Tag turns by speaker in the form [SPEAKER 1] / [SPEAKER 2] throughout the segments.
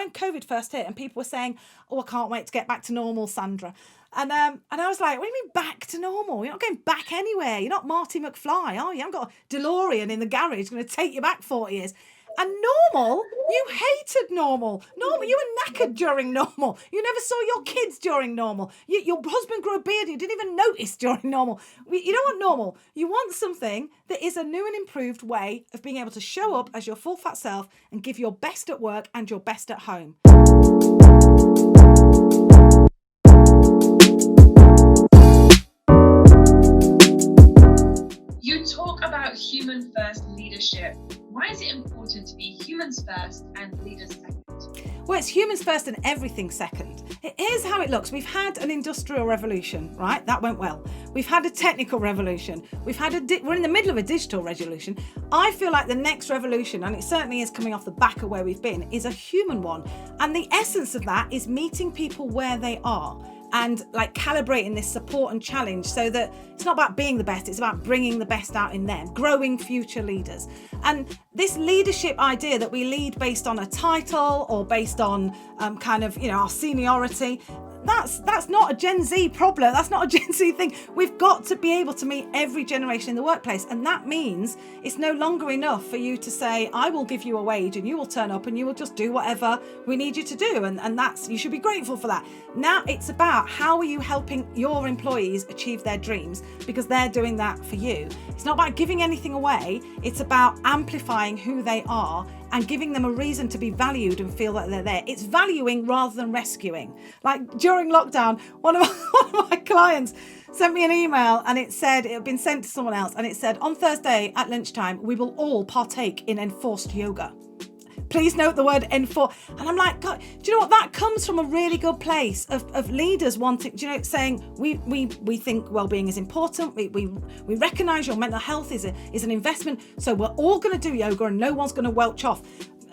[SPEAKER 1] when COVID first hit and people were saying, oh, I can't wait to get back to normal, Sandra. And I was like, what do you mean back to normal? You're not going back anywhere. You're not Marty McFly, are you? I've got a DeLorean in the garage going to take you back 40 years. And normal, you hated normal. Normal, you were knackered during normal. You never saw your kids during normal. Your husband grew a beard you didn't even notice during normal. You don't want normal. You want something that is a new and improved way of being able to show up as your full fat self and give your best at work and your best at home.
[SPEAKER 2] You talk about human first leadership. Why is it important to be humans first and leaders second?
[SPEAKER 1] Well, it's humans first and everything second. Here's how it looks. We've had an industrial revolution, right? That went well. We've had a technical revolution. We're in the middle of a digital revolution. I feel like the next revolution, and it certainly is coming off the back of where we've been, is a human one. And the essence of that is meeting people where they are and like calibrating this support and challenge so that it's not about being the best, it's about bringing the best out in them, growing future leaders. And this leadership idea that we lead based on a title or based on our seniority, that's not a Gen Z problem. That's not a Gen Z thing. We've got to be able to meet every generation in the workplace. And that means it's no longer enough for you to say, I will give you a wage and you will turn up and you will just do whatever we need you to do. And that's, you should be grateful for that. Now it's about how are you helping your employees achieve their dreams, because they're doing that for you. It's not about giving anything away. It's about amplifying who they are and giving them a reason to be valued and feel that they're there. It's valuing rather than rescuing. Like during lockdown, one of my clients sent me an email and it said, it had been sent to someone else, and it said, on Thursday at lunchtime, we will all partake in enforced yoga. Please note the word enforce. And I'm like, God, do you know what? That comes from a really good place of leaders wanting, saying we think well-being is important. We recognise your mental health is an investment. So we're all going to do yoga and no one's going to welch off.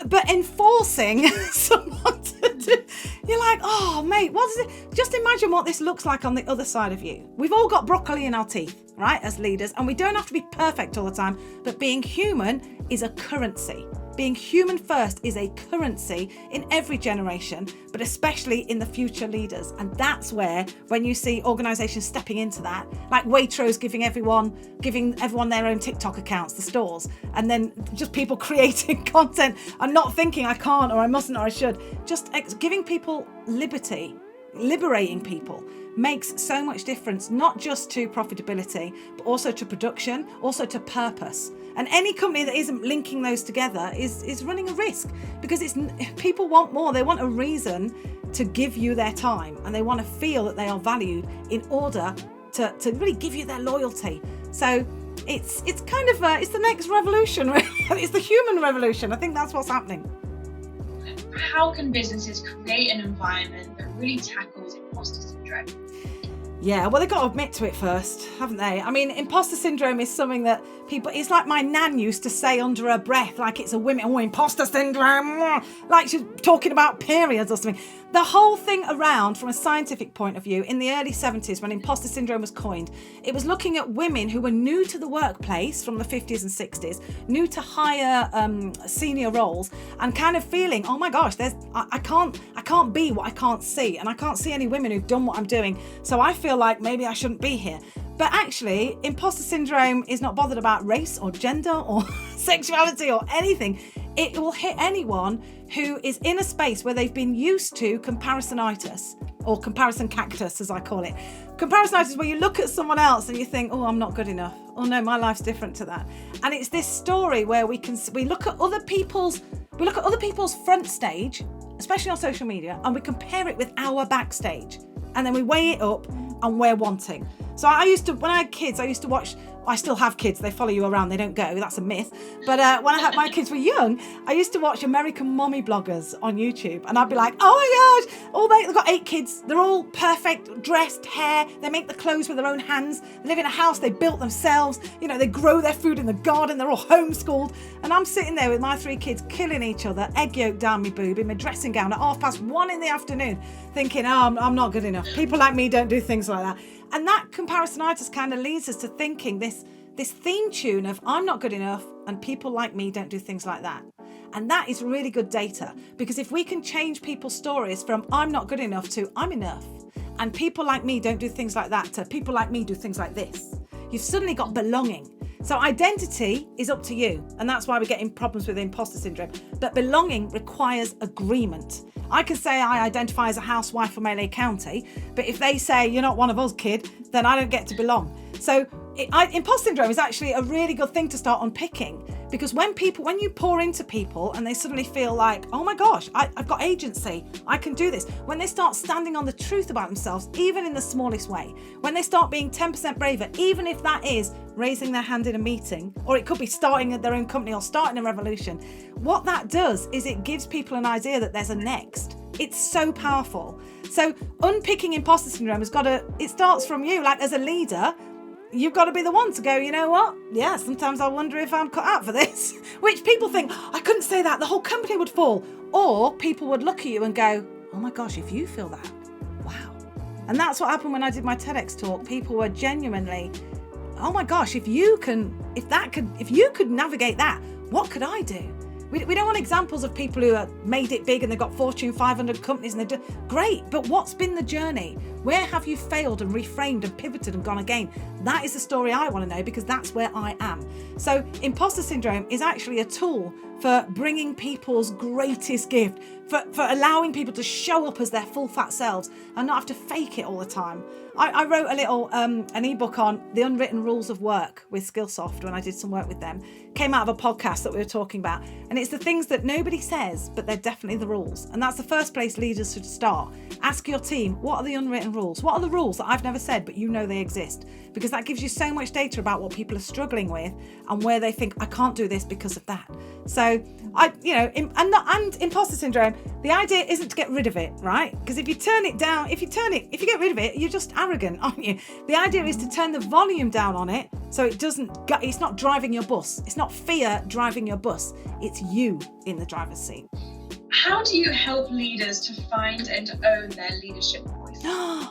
[SPEAKER 1] But enforcing someone to do, you're like, oh, mate, what is it? Just imagine what this looks like on the other side of you. We've all got broccoli in our teeth, right, as leaders, and we don't have to be perfect all the time, but being human is a currency. Being human first is a currency in every generation, but especially in the future leaders. And that's where, when you see organisations stepping into that, like Waitrose giving everyone their own TikTok accounts, the stores, and then just people creating content and not thinking I can't or I mustn't or I should, just giving people liberty, liberating people makes so much difference, not just to profitability, but also to production, also to purpose. And any company that isn't linking those together is running a risk, because people want more. They want a reason to give you their time, and they want to feel that they are valued in order to really give you their loyalty. So it's kind of it's the next revolution, really. It's the human revolution. I think that's what's happening.
[SPEAKER 2] How can businesses create an environment that really tackles imposter syndrome?
[SPEAKER 1] Yeah, well, they've got to admit to it first, haven't they? I mean, imposter syndrome is something that it's like my nan used to say under her breath, like it's a women, imposter syndrome, like she's talking about periods or something. The whole thing around, from a scientific point of view, in the early 70s, when imposter syndrome was coined, it was looking at women who were new to the workplace from the 50s and 60s, new to higher senior roles, and kind of feeling, oh my gosh, I can't be what I can't see, and I can't see any women who've done what I'm doing, so I feel like maybe I shouldn't be here. But actually, imposter syndrome is not bothered about race or gender or sexuality or anything. It will hit anyone who is in a space where they've been used to comparisonitis, or comparison cactus, as I call it. Comparisonitis, where you look at someone else and you think, oh, I'm not good enough. Oh no, my life's different to that. And it's this story where we look at other people's front stage, especially on social media, and we compare it with our backstage. And then we weigh it up and we're wanting. So when I had kids, I used to watch, I still have kids, they follow you around, they don't go, that's a myth. But when my kids were young, I used to watch American mommy bloggers on YouTube, and I'd be like, oh my gosh, they've got 8 kids, they're all perfect, dressed, hair, they make the clothes with their own hands, they live in a house they built themselves, they grow their food in the garden, they're all homeschooled, and I'm sitting there with my 3 kids killing each other, egg yolk down my boob in my dressing gown at 1:30 in the afternoon, thinking, oh, I'm not good enough. People like me don't do things like that. And that comparisonitis kind of leads us to thinking this theme tune of I'm not good enough and people like me don't do things like that. And that is really good data, because if we can change people's stories from I'm not good enough to I'm enough, and people like me don't do things like that, to people like me do things like this, you've suddenly got belonging. So identity is up to you, and that's why we're getting problems with imposter syndrome. But belonging requires agreement. I can say I identify as a housewife from LA County, but if they say you're not one of us, kid, then I don't get to belong. So imposter syndrome is actually a really good thing to start unpicking, because when you pour into people and they suddenly feel like, oh my gosh, I've got agency, I can do this. When they start standing on the truth about themselves, even in the smallest way, when they start being 10% braver, even if that is raising their hand in a meeting, or it could be starting their own company or starting a revolution, what that does is it gives people an idea that there's a next. It's so powerful. So unpicking imposter syndrome it starts from you. Like, as a leader, you've got to be the one to go, you know what? Yeah, sometimes I wonder if I'm cut out for this. Which people think, I couldn't say that, the whole company would fall. Or people would look at you and go, oh my gosh, if you feel that, wow. And that's what happened when I did my TEDx talk. People were genuinely, oh my gosh, if you could navigate that, what could I do? We don't want examples of people who have made it big and they've got Fortune 500 companies and they're great, but what's been the journey? Where have you failed and reframed and pivoted and gone again? That is the story I want to know, because that's where I am. So imposter syndrome is actually a tool for bringing people's greatest gift, for allowing people to show up as their full fat selves and not have to fake it all the time. I wrote a little an ebook on the unwritten rules of work with Skillsoft when I did some work with them. Came out of a podcast that we were talking about, and it's the things that nobody says, but they're definitely the rules. And that's the first place leaders should start. Ask your team, what are the unwritten rules? What are the rules that I've never said, but you know they exist? Because that gives you so much data about what people are struggling with and where they think, I can't do this because of that. So and imposter syndrome, the idea isn't to get rid of it, right? Because if you get rid of it, you're just arrogant, aren't you? The idea is to turn the volume down on it, so it's not driving your bus. It's not fear driving your bus. It's you in the driver's seat.
[SPEAKER 2] How do you help leaders to find and own their leadership voice?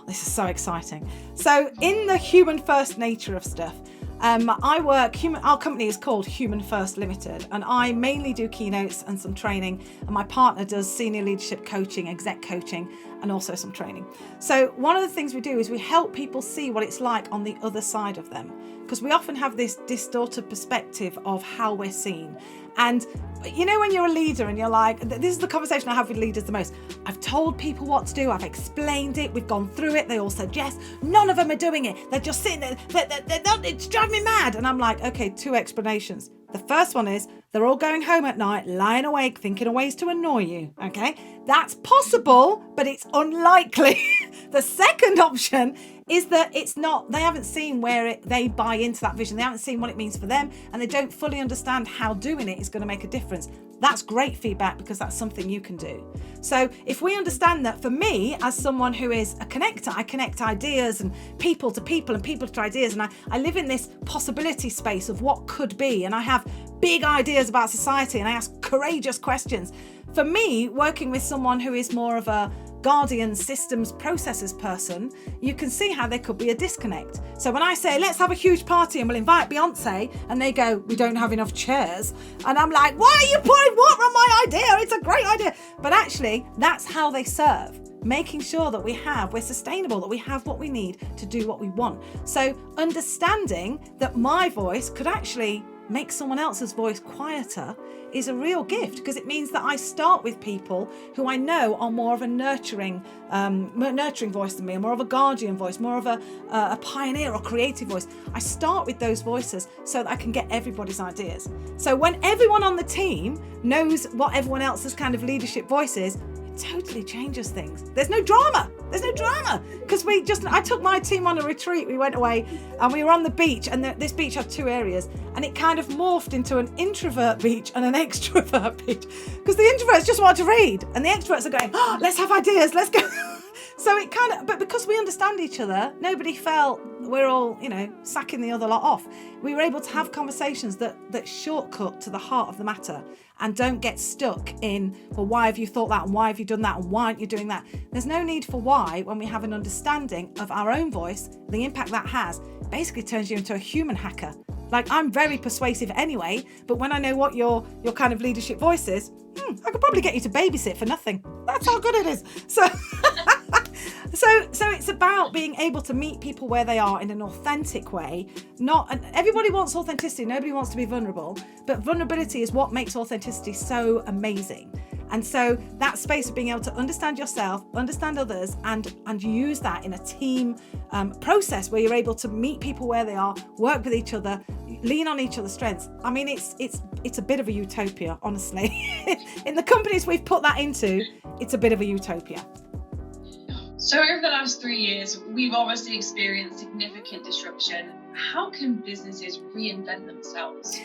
[SPEAKER 1] This is so exciting. So in the human first nature of stuff, our company is called Human First Limited, and I mainly do keynotes and some training, and my partner does senior leadership coaching, exec coaching, and also some training. So one of the things we do is we help people see what it's like on the other side of them, because we often have this distorted perspective of how we're seen. And you know, when you're a leader and you're like, this is the conversation I have with leaders the most. I've told people what to do. I've explained it. We've gone through it. They all said yes. None of them are doing it. They're just sitting there. It's driving me mad. And I'm like, okay, 2 explanations. The first one is they're all going home at night, lying awake, thinking of ways to annoy you. Okay, that's possible, but it's unlikely. The second option is that they haven't seen where they buy into that vision. They haven't seen what it means for them, and they don't fully understand how doing it is going to make a difference. That's great feedback, because that's something you can do. So if we understand that, for me, as someone who is a connector, I connect ideas and people to people and people to ideas, and I live in this possibility space of what could be, and I have big ideas about society, and I ask courageous questions. For me, working with someone who is more of a guardian systems processes person, you can see how there could be a disconnect. So when I say, let's have a huge party and we'll invite Beyonce, and they go, we don't have enough chairs. And I'm like, why are you pouring water on my idea? It's a great idea. But actually, that's how they serve. Making sure that we're sustainable, that we have what we need to do what we want. So understanding that my voice could actually make someone else's voice quieter is a real gift, because it means that I start with people who I know are more of a nurturing voice than me, more of a guardian voice, more of a pioneer or creative voice. I start with those voices so that I can get everybody's ideas. So when everyone on the team knows what everyone else's kind of leadership voice is, it totally changes things. There's no drama, because I took my team on a retreat. We went away and we were on the beach, and this beach had 2 areas, and it kind of morphed into an introvert beach and an extrovert beach, because the introverts just want to read and the extroverts are going, oh, let's have ideas, let's go. So but because we understand each other, nobody felt we're all, sacking the other lot off. We were able to have conversations that shortcut to the heart of the matter and don't get stuck in, well, why have you thought that, and why have you done that, and why aren't you doing that? There's no need for why when we have an understanding of our own voice. The impact that has basically turns you into a human hacker. Like, I'm very persuasive anyway, but when I know what your kind of leadership voice is, I could probably get you to babysit for nothing. That's how good it is. So it's about being able to meet people where they are in an authentic way. And everybody wants authenticity. Nobody wants to be vulnerable, but vulnerability is what makes authenticity so amazing. And so that space of being able to understand yourself, understand others, and use that in a team process where you're able to meet people where they are, work with each other, lean on each other's strengths. I mean, it's a bit of a utopia, honestly. In the companies we've put that into, it's a bit of a utopia.
[SPEAKER 2] So over the last 3 years, we've obviously experienced significant disruption. How can businesses reinvent themselves?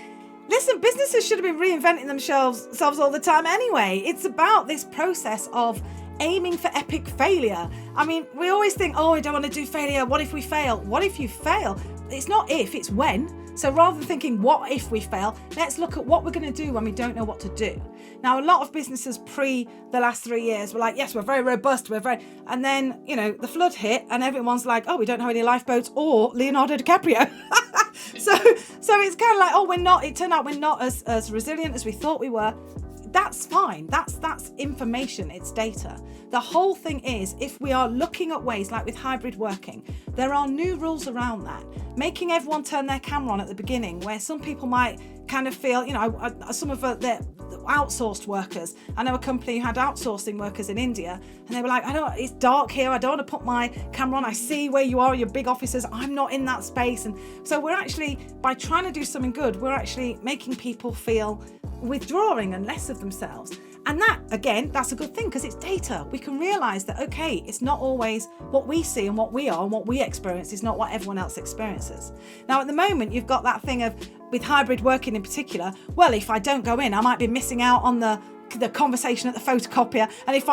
[SPEAKER 1] Listen, businesses should have been reinventing themselves all the time anyway. It's about this process of aiming for epic failure. I mean, we always think, oh, I don't want to do failure. What if we fail? What if you fail? It's not if, it's when. So rather than thinking, what if we fail? Let's look at what we're going to do when we don't know what to do. Now, a lot of businesses pre the last 3 years were like, yes, we're very robust. And then, the flood hit and everyone's like, oh, we don't have any lifeboats or Leonardo DiCaprio. So it's kind of like, it turned out we're not as resilient as we thought we were. That's fine. That's information. It's data. The whole thing is, if we are looking at ways like with hybrid working, there are new rules around that. Making everyone turn their camera on at the beginning, where some people might kind of feel, some of the outsourced workers. I know a company who had outsourcing workers in India, and they were like, it's dark here. I don't want to put my camera on. I see where you are, your big offices. I'm not in that space. And so we're actually, by trying to do something good, we're actually making people feel withdrawing and less of themselves. And that, again, that's a good thing because it's data. We can realize that, okay, it's not always what we see and what we are and what we experience is not what everyone else experiences. Now, at the moment, you've got that thing of, with hybrid working in particular, well, if I don't go in, I might be missing out on the conversation at the photocopier. And if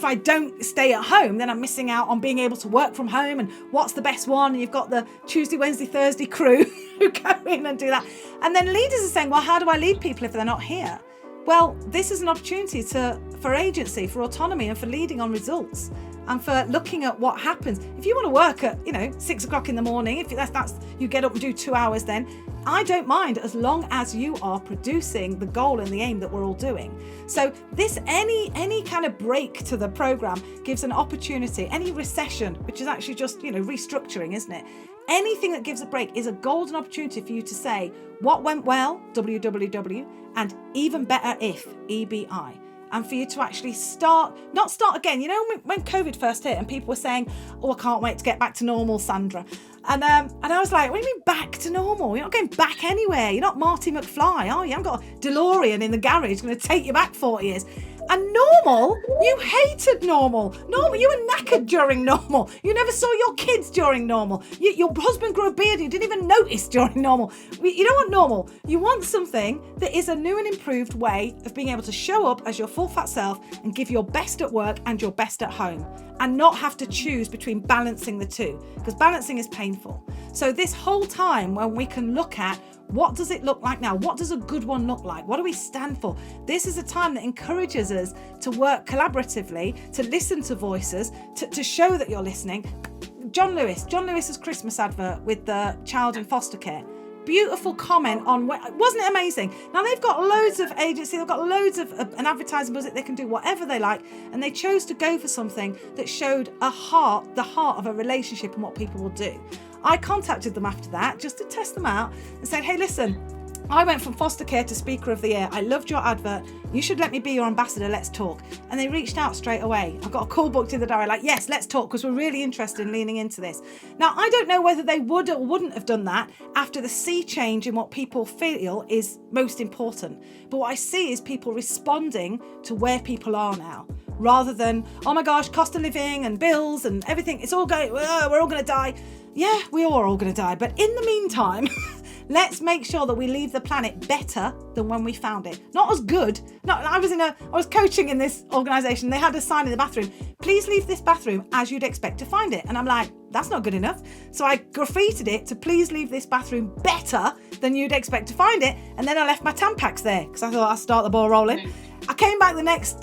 [SPEAKER 1] I don't stay at home, then I'm missing out on being able to work from home. And what's the best one? And you've got the Tuesday, Wednesday, Thursday crew who go in and do that. And then leaders are saying, well, how do I lead people if they're not here? Well, this is an opportunity for agency, for autonomy, and for leading on results, and for looking at what happens. If you want to work at 6 o'clock in the morning, if that's you get up and do 2 hours, then I don't mind, as long as you are producing the goal and the aim that we're all doing. So this any kind of break to the program gives an opportunity. Any recession, which is actually just restructuring, isn't it? Anything that gives a break is a golden opportunity for you to say what went well, WWW, and even better if, EBI. And for you to actually not start again. When COVID first hit and people were saying, oh, I can't wait to get back to normal, Sandra. And I was like, what do you mean back to normal? You're not going back anywhere. You're not Marty McFly, are you? You haven't got a DeLorean in the garage going to take you back 40 years. And normal, you hated normal. Normal, you were knackered during normal. You never saw your kids during normal. Your husband grew a beard you didn't even notice during normal. You don't want normal. You want something that is a new and improved way of being able to show up as your full fat self and give your best at work and your best at home, and not have to choose between balancing the two, because balancing is painful. So this whole time when we can look at, what does it look like now? What does a good one look like? What do we stand for? This is a time that encourages us to work collaboratively, to listen to voices, to show that you're listening. John Lewis's Christmas advert with the child in foster care. Beautiful comment on, wasn't it amazing? Now they've got loads of agency, they've got loads of an advertising budget, they can do whatever they like, and they chose to go for something that showed the heart of a relationship and what people will do. I contacted them after that just to test them out and said, hey, listen, I went from foster care to Speaker of the Year. I loved your advert. You should let me be your ambassador. Let's talk. And they reached out straight away. I got a call booked in the diary, like, yes, let's talk, because we're really interested in leaning into this. Now, I don't know whether they would or wouldn't have done that after the sea change in what people feel is most important. But what I see is people responding to where people are now, rather than, oh my gosh, cost of living and bills and everything. It's all going, we're all going to die. Yeah, we are all going to die. But in the meantime, let's make sure that we leave the planet better than when we found it. Not as good. I was coaching in this organisation. They had a sign in the bathroom. Please leave this bathroom as you'd expect to find it. And I'm like, that's not good enough. So I graffitied it to please leave this bathroom better than you'd expect to find it. And then I left my Tampax there because I thought I'd start the ball rolling. I came back the next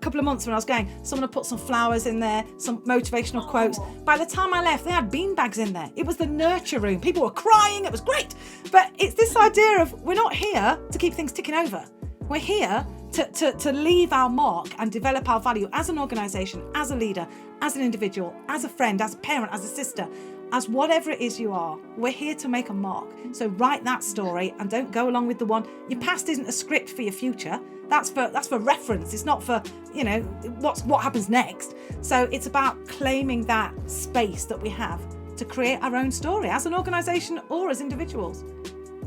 [SPEAKER 1] couple of months when I was going, someone had put some flowers in there, some motivational quotes. By the time I left, they had beanbags in there. It was the nurture room. People were crying. It was great. But it's this idea of we're not here to keep things ticking over. We're here to leave our mark and develop our value as an organisation, as a leader, as an individual, as a friend, as a parent, as a sister, as whatever it is you are. We're here to make a mark. So write that story and don't go along with the one. Your past isn't a script for your future. That's for reference. It's not for, what happens next. So it's about claiming that space that we have to create our own story as an organisation or as individuals.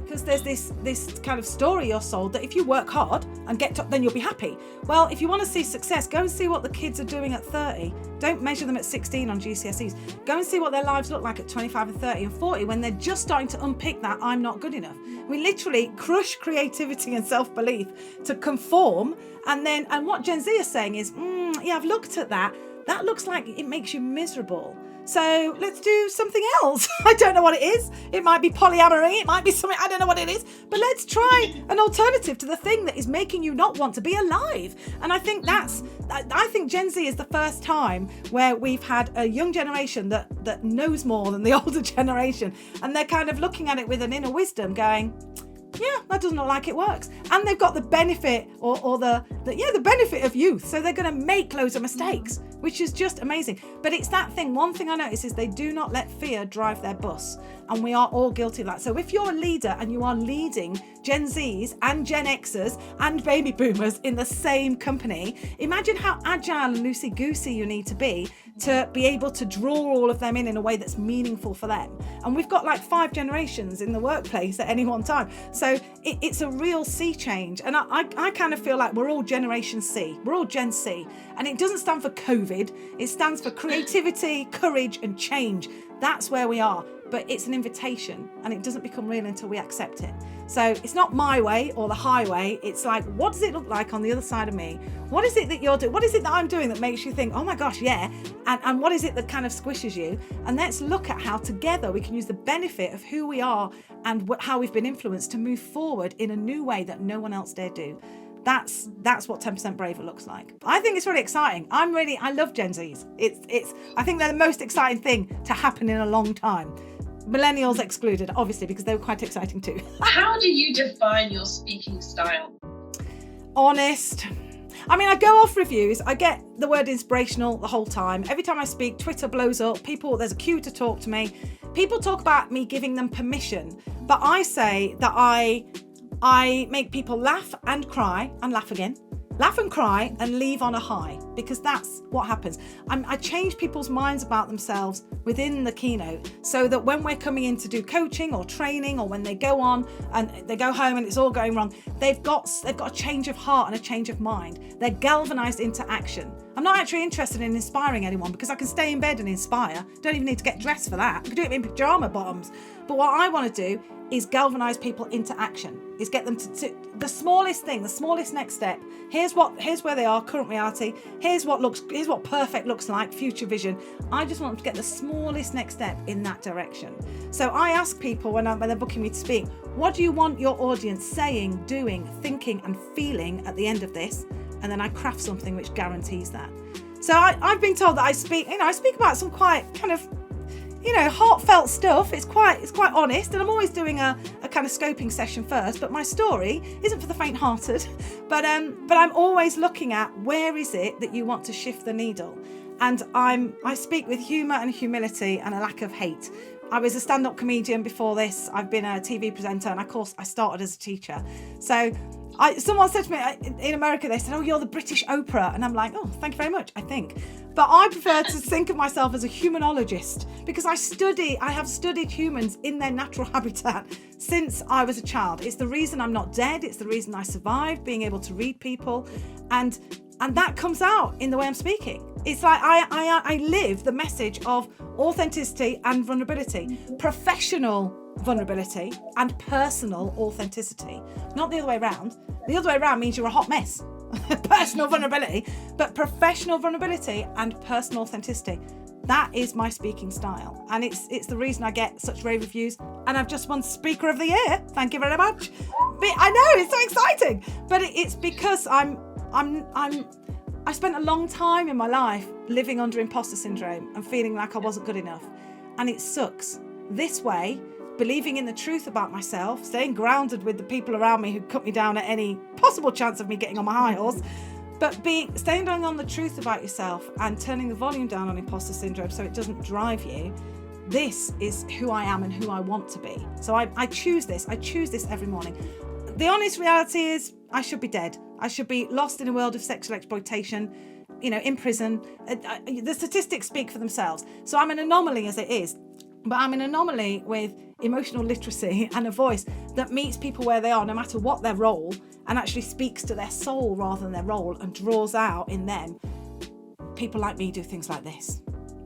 [SPEAKER 1] Because there's this kind of story you're sold that if you work hard and then you'll be happy. Well, if you want to see success, go and see what the kids are doing at 30. Don't measure them at 16 on GCSEs. Go and see what their lives look like at 25 and 30 and 40 when they're just starting to unpick that I'm not good enough. We literally crush creativity and self-belief to conform. And what Gen Z is saying is, I've looked at that. That looks like it makes you miserable. So let's do something else. I don't know what it is. It might be polyamory. It might be something, I don't know what it is. But let's try an alternative to the thing that is making you not want to be alive. And I think Gen Z is the first time where we've had a young generation that knows more than the older generation. And they're kind of looking at it with an inner wisdom going, yeah, that doesn't look like it works. And they've got the benefit the benefit of youth. So they're going to make loads of mistakes, which is just amazing. But it's that thing. One thing I notice is they do not let fear drive their bus. And we are all guilty of that. So if you're a leader and you are leading Gen Zs and Gen Xers and baby boomers in the same company, imagine how agile and loosey-goosey you need to be able to draw all of them in a way that's meaningful for them. And we've got like 5 generations in the workplace at any one time. So it's a real sea change. And I kind of feel like we're all Generation C. We're all Gen C. And it doesn't stand for COVID. It stands for creativity, courage, and change. That's where we are. But it's an invitation and it doesn't become real until we accept it. So it's not my way or the highway. It's like, what does it look like on the other side of me? What is it that you're doing? What is it that I'm doing that makes you think, oh my gosh, yeah? And what is it that kind of squishes you? And let's look at how together we can use the benefit of who we are and how we've been influenced to move forward in a new way that no one else dare do. That's what 10% Braver looks like. I think it's really exciting. I love Gen Zs. I think they're the most exciting thing to happen in a long time. Millennials excluded, obviously, because they were quite exciting too.
[SPEAKER 2] How do you define your speaking style?
[SPEAKER 1] Honest. I mean, I go off reviews. I get the word inspirational the whole time. Every time I speak, Twitter blows up. There's a queue to talk to me. People talk about me giving them permission, but I say that I make people laugh and cry and laugh again. Laugh and cry and leave on a high, because that's what happens. I change people's minds about themselves within the keynote so that when we're coming in to do coaching or training, or when they go on and they go home and it's all going wrong, they've got a change of heart and a change of mind. They're galvanized into action. I'm not actually interested in inspiring anyone because I can stay in bed and inspire. Don't even need to get dressed for that. I can do it in pajama bottoms. But what I want to do is galvanize people into action, is get them to the smallest thing, the smallest next step. Here's where they are, current reality. Here's what perfect looks like, future vision. I just want them to get the smallest next step in that direction. So I ask people when they're booking me to speak, what do you want your audience saying, doing, thinking, and feeling at the end of this? And then I craft something which guarantees that. So I've been told that I speak about some quite kind of, heartfelt stuff. It's quite honest, and I'm always doing a kind of scoping session first. But my story isn't for the faint-hearted. But I'm always looking at where is it that you want to shift the needle, and I speak with humour and humility and a lack of hate. I was a stand-up comedian before this. I've been a TV presenter, and of course I started as a teacher. So someone said to me in America, they said, oh, you're the British Oprah. And I'm like, oh, thank you very much, I think. But I prefer to think of myself as a humanologist, because I have studied humans in their natural habitat since I was a child. It's the reason I'm not dead. It's the reason I survived, being able to read people. And that comes out in the way I'm speaking. It's like I live the message of authenticity and vulnerability, professional vulnerability and personal authenticity, not the other way around. The other way around means you're a hot mess. Personal vulnerability, but professional vulnerability and personal authenticity. That is my speaking style, and it's the reason I get such rave reviews, and I've just won Speaker of the Year. Thank you very much. I know, it's so exciting, but it's because I spent a long time in my life living under imposter syndrome and feeling like I wasn't good enough. And it sucks. This way, believing in the truth about myself, staying grounded with the people around me who cut me down at any possible chance of me getting on my high horse, but staying on the truth about yourself and turning the volume down on imposter syndrome so it doesn't drive you. This is who I am and who I want to be. So I choose this. I choose this every morning. The honest reality is I should be dead. I should be lost in a world of sexual exploitation, in prison. The statistics speak for themselves. So I'm an anomaly as it is, but I'm an anomaly with emotional literacy and a voice that meets people where they are, no matter what their role, and actually speaks to their soul rather than their role and draws out in them. People like me do things like this.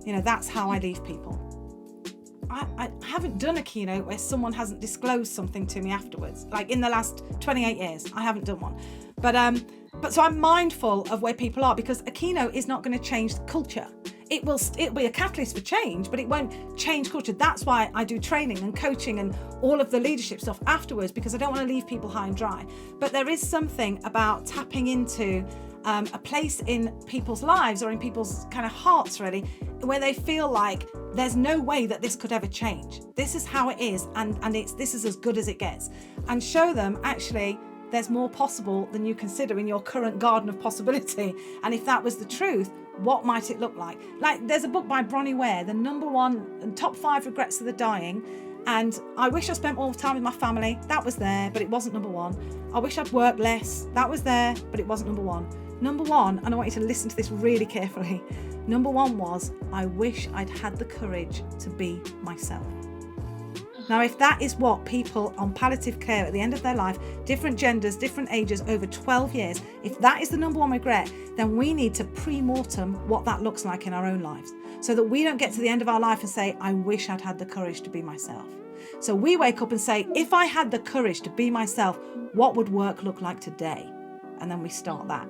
[SPEAKER 1] That's how I leave people. I haven't done a keynote where someone hasn't disclosed something to me afterwards. Like in the last 28 years, I haven't done one. But so I'm mindful of where people are, because a keynote is not going to change the culture. It'll be a catalyst for change, but it won't change culture. That's why I do training and coaching and all of the leadership stuff afterwards, because I don't want to leave people high and dry. But there is something about tapping into a place in people's lives or in people's kind of hearts, really, where they feel like there's no way that this could ever change. This is how it is, and this is as good as it gets. And show them, actually, there's more possible than you consider in your current garden of possibility. And if that was the truth, what might it look like? Like, there's a book by Bronnie Ware, the top 5 regrets of the dying. And I wish I spent more time with my family. That was there, but it wasn't number 1. I wish I'd worked less. That was there, but it wasn't number 1. Number 1, and I want you to listen to this really carefully. Number 1 was, I wish I'd had the courage to be myself. Now, if that is what people on palliative care at the end of their life, different genders, different ages, over 12 years, if that is the number 1 regret, then we need to pre-mortem what that looks like in our own lives, so that we don't get to the end of our life and say, I wish I'd had the courage to be myself. So we wake up and say, if I had the courage to be myself, what would work look like today? And then we start that.